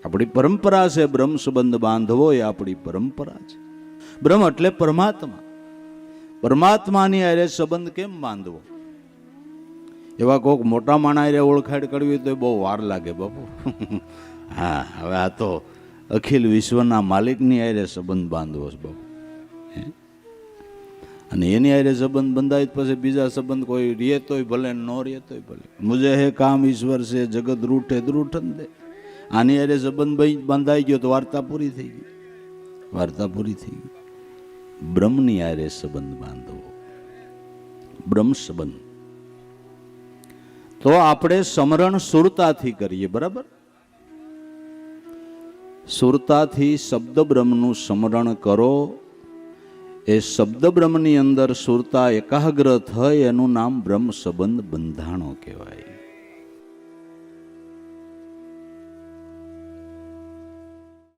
આપણી પરંપરા છે બ્રહ્મ સંબંધ બાંધવો, એ આપણી પરંપરા છે. બ્રહ્મ એટલે પરમાત્મા. પરમાત્માની હારે સંબંધ કેમ બાંધવો? એવા કોઈક મોટા માણા હારે ઓળખાડ કરવી તો બહુ વાર લાગે બાપુ. હા, હવે આ તો અખિલ વિશ્વના માલિકની હારે સંબંધ બાંધવો છે બાપુ. અને એની હારે સંબંધ બંધાય પછી બીજા સંબંધ કોઈ રહેતોય ભલે ન રહેતોય ભલે. મુજે હે કામ ઈશ્વર છે, જગત રૂઠે દ્રુઠન દે. આની હારે સંબંધ બંધાઈ ગયો તો વાર્તા પૂરી થઈ ગઈ. વાર્તા પૂરી થઈ ગઈ. બ્રહ્મની હારે સંબંધ બાંધવો, બ્રહ્મ સંબંધ. તો આપણે સમરણ સુરતાથી કરીએ, બરાબર? સુરતાથી શબ્દ બ્રહ્મનું સ્મરણ કરો. એ શબ્દ બ્રહ્મની અંદર સુરતા એકાગ્ર થઈ, એનું નામ બ્રહ્મ સંબંધ બંધાણો કહેવાય.